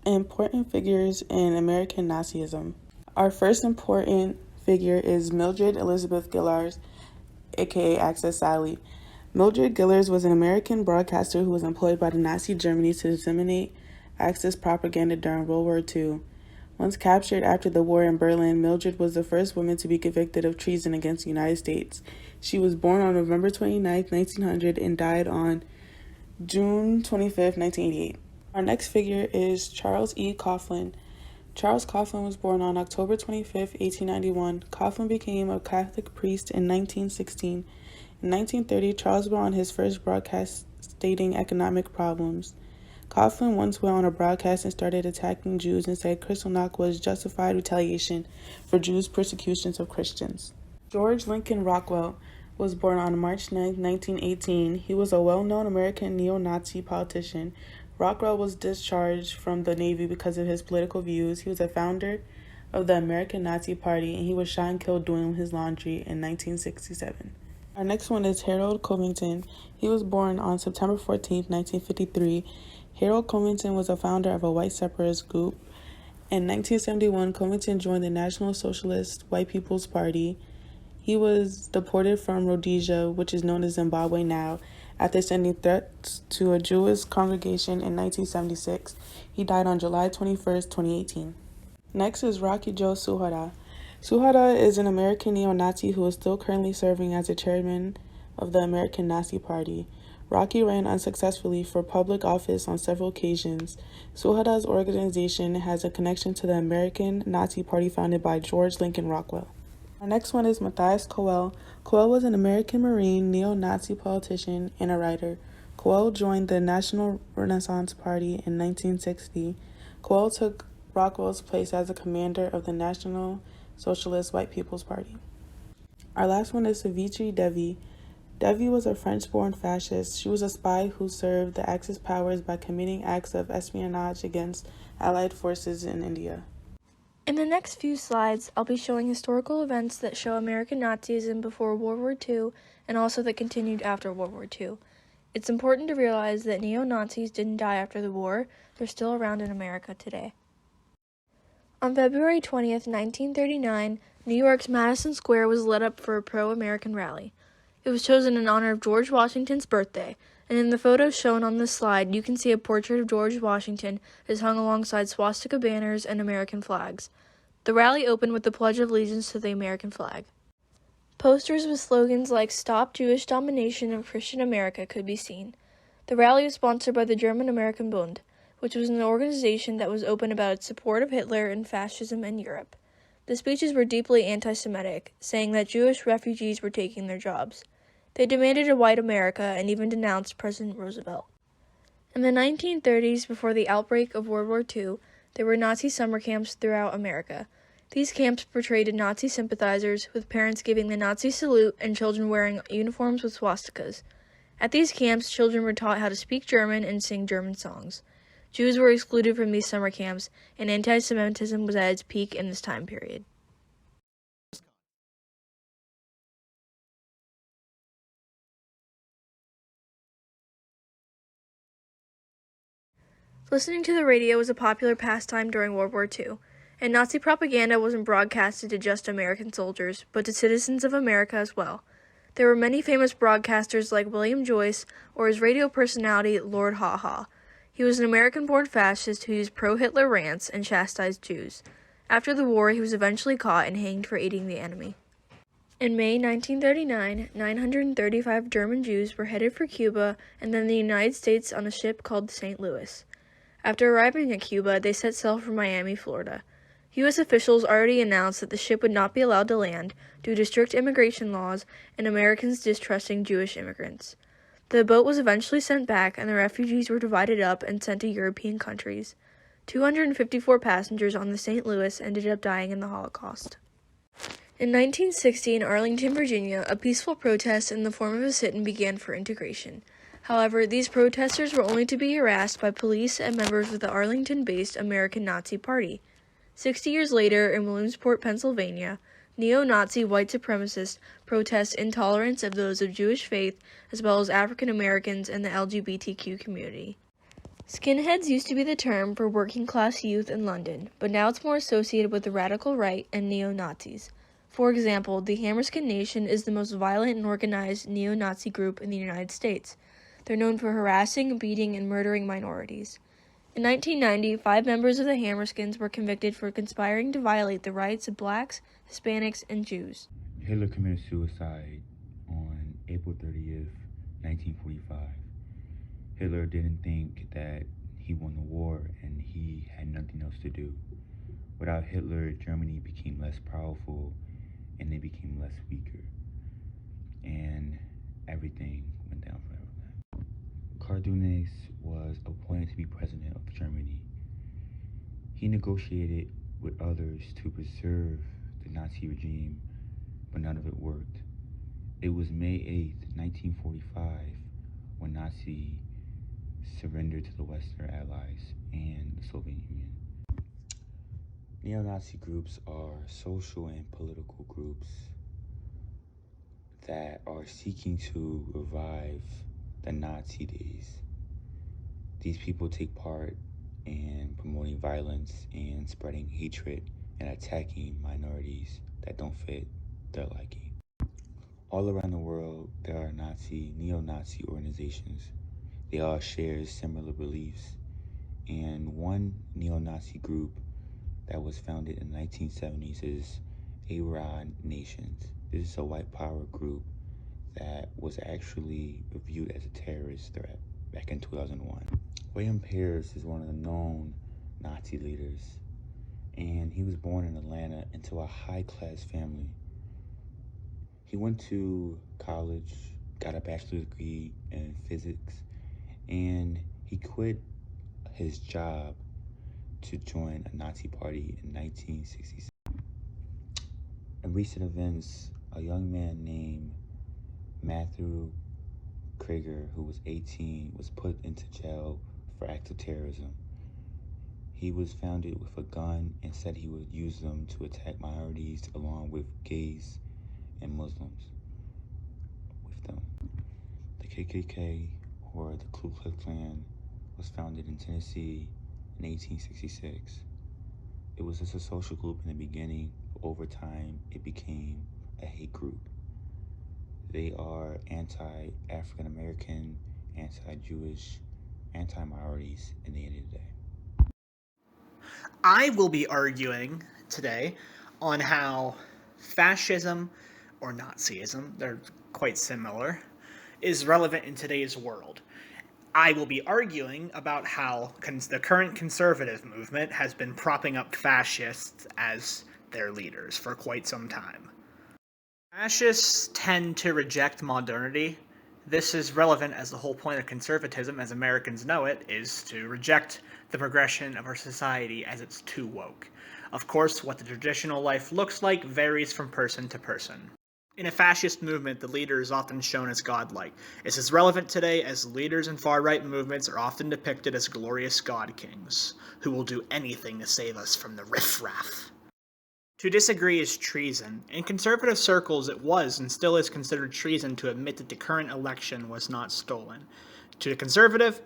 Important figures in American Nazism. Our first important figure is Mildred Elizabeth Gillars, aka Access Sally. Mildred Gillars was an American broadcaster who was employed by the Nazi Germany to disseminate Axis propaganda during World War II. Once captured after the war in Berlin, Mildred was the first woman to be convicted of treason against the United States. She was born on November 29, 1900, and died on June 25, 1988. Our next figure is Charles E. Coughlin. Charles Coughlin was born on October 25, 1891. Coughlin became a Catholic priest in 1916. In 1930, Charles went on his first broadcast stating economic problems. Coughlin once went on a broadcast and started attacking Jews and said Kristallnacht was justified retaliation for Jews' persecutions of Christians. George Lincoln Rockwell was born on March 9, 1918. He was a well-known American neo-Nazi politician. Rockwell was discharged from the Navy because of his political views. He was a founder of the American Nazi Party, and he was shot and killed doing his laundry in 1967. Our next one is Harold Covington. He was born on September 14, 1953. Harold Covington was a founder of a white separatist group. In 1971, Covington joined the National Socialist White People's Party. He was deported from Rhodesia, which is known as Zimbabwe now, after sending threats to a Jewish congregation in 1976. He died on July 21, 2018. Next is Rocky Joe Suhara. Suhara is an American neo-Nazi who is still currently serving as the chairman of the American Nazi Party. Rocky ran unsuccessfully for public office on several occasions. Suhara's organization has a connection to the American Nazi Party founded by George Lincoln Rockwell. Our next one is Matthias Coel. Coel was an American Marine, neo-Nazi politician, and a writer. Coel joined the National Renaissance Party in 1960. Coel took Rockwell's place as a commander of the National Socialist White People's Party. Our last one is Savitri Devi. Devi was a French-born fascist. She was a spy who served the Axis powers by committing acts of espionage against Allied forces in India. In the next few slides, I'll be showing historical events that show American Nazism before World War II and also that continued after World War II. It's important to realize that neo-Nazis didn't die after the war. They're still around in America today. On February 20th, 1939, New York's Madison Square was lit up for a pro-American rally. It was chosen in honor of George Washington's birthday, and in the photos shown on this slide, you can see a portrait of George Washington is hung alongside swastika banners and American flags. The rally opened with the Pledge of Allegiance to the American flag. Posters with slogans like "Stop Jewish Domination of Christian America" could be seen. The rally was sponsored by the German-American Bund, which was an organization that was open about its support of Hitler and fascism in Europe. The speeches were deeply anti-Semitic, saying that Jewish refugees were taking their jobs. They demanded a white America and even denounced President Roosevelt. In the 1930s, before the outbreak of World War II, there were Nazi summer camps throughout America. These camps portrayed Nazi sympathizers, with parents giving the Nazi salute and children wearing uniforms with swastikas. At these camps, children were taught how to speak German and sing German songs. Jews were excluded from these summer camps, and anti-Semitism was at its peak in this time period. Listening to the radio was a popular pastime during World War II, and Nazi propaganda wasn't broadcasted to just American soldiers, but to citizens of America as well. There were many famous broadcasters like William Joyce or his radio personality Lord Haw Haw. He was an American-born fascist who used pro-Hitler rants and chastised Jews. After the war, he was eventually caught and hanged for aiding the enemy. In May 1939, 935 German Jews were headed for Cuba and then the United States on a ship called the St. Louis. After arriving at Cuba, they set sail for Miami, Florida. U.S. officials already announced that the ship would not be allowed to land due to strict immigration laws and Americans distrusting Jewish immigrants. The boat was eventually sent back, and the refugees were divided up and sent to European countries. 254 passengers on the St. Louis ended up dying in the Holocaust. In 1960, in Arlington, Virginia, a peaceful protest in the form of a sit-in began for integration. However, these protesters were only to be harassed by police and members of the Arlington-based American Nazi Party. 60 years later, in Williamsport, Pennsylvania, neo-Nazi white supremacists protest intolerance of those of Jewish faith as well as African Americans and the LGBTQ community. Skinheads used to be the term for working-class youth in London, but now it's more associated with the radical right and neo-Nazis. For example, the Hammerskin Nation is the most violent and organized neo-Nazi group in the United States. They're known for harassing, beating, and murdering minorities. In 1990, 5 members of the Hammerskins were convicted for conspiring to violate the rights of blacks, Hispanics, and Jews. Hitler committed suicide on April 30th, 1945. Hitler didn't think that he won the war and he had nothing else to do. Without Hitler, Germany became less powerful and they became less weaker. And everything went down forever. Cardunes was appointed to be president of Germany. He negotiated with others to preserve the Nazi regime, but none of it worked. It was May 8th, 1945, when Nazi surrendered to the Western Allies and the Soviet Union. Neo-Nazi groups are social and political groups that are seeking to revive the Nazi days. These people take part in promoting violence and spreading hatred and attacking minorities that don't fit their liking. All around the world, there are neo-Nazi organizations. They all share similar beliefs. And one neo-Nazi group that was founded in the 1970s is Arab Nations. This is a white power group that was actually viewed as a terrorist threat back in 2001. William Pierce is one of the known Nazi leaders, and he was born in Atlanta into a high-class family. He went to college, got a bachelor's degree in physics, and he quit his job to join a Nazi party in 1966. In recent events, a young man named Matthew Krieger, who was 18, was put into jail for acts of terrorism. He was found with a gun and said he would use them to attack minorities along with gays and Muslims with them. The KKK, or the Ku Klux Klan, was founded in Tennessee in 1866. It was just a social group in the beginning, but over time it became a hate group. They are anti-African American, anti-Jewish, anti-minorities in the end of the day. I will be arguing today on how fascism or Nazism, they're quite similar, is relevant in today's world. I will be arguing about how the current conservative movement has been propping up fascists as their leaders for quite some time. Fascists tend to reject modernity. This is relevant as the whole point of conservatism, as Americans know it, is to reject the progression of our society as it's too woke. Of course, what the traditional life looks like varies from person to person. In a fascist movement, the leader is often shown as godlike. This is relevant today as leaders in far-right movements are often depicted as glorious god kings, who will do anything to save us from the riffraff. To disagree is treason. In conservative circles, it was and still is considered treason to admit that the current election was not stolen. To the conservative,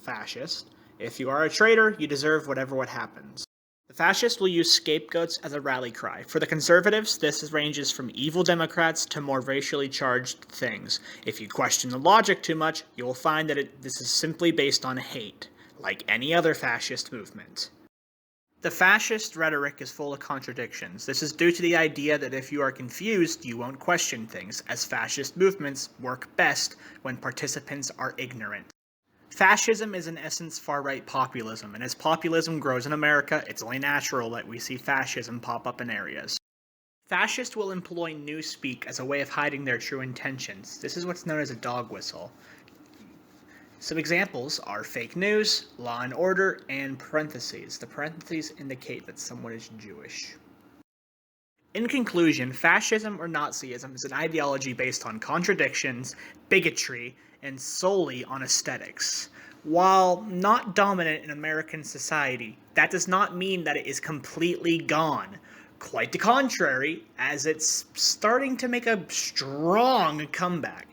fascist, if you are a traitor, you deserve what happens. The fascists will use scapegoats as a rally cry. For the conservatives, this ranges from evil Democrats to more racially charged things. If you question the logic too much, you will find that this is simply based on hate, like any other fascist movement. The fascist rhetoric is full of contradictions. This is due to the idea that if you are confused, you won't question things, as fascist movements work best when participants are ignorant. Fascism is in essence far-right populism, and as populism grows in America, it's only natural that we see fascism pop up in areas. Fascists will employ newspeak as a way of hiding their true intentions. This is what's known as a dog whistle. Some examples are fake news, law and order, and parentheses. The parentheses indicate that someone is Jewish. In conclusion, fascism or Nazism is an ideology based on contradictions, bigotry, and solely on aesthetics. While not dominant in American society, that does not mean that it is completely gone. Quite the contrary, as it's starting to make a strong comeback.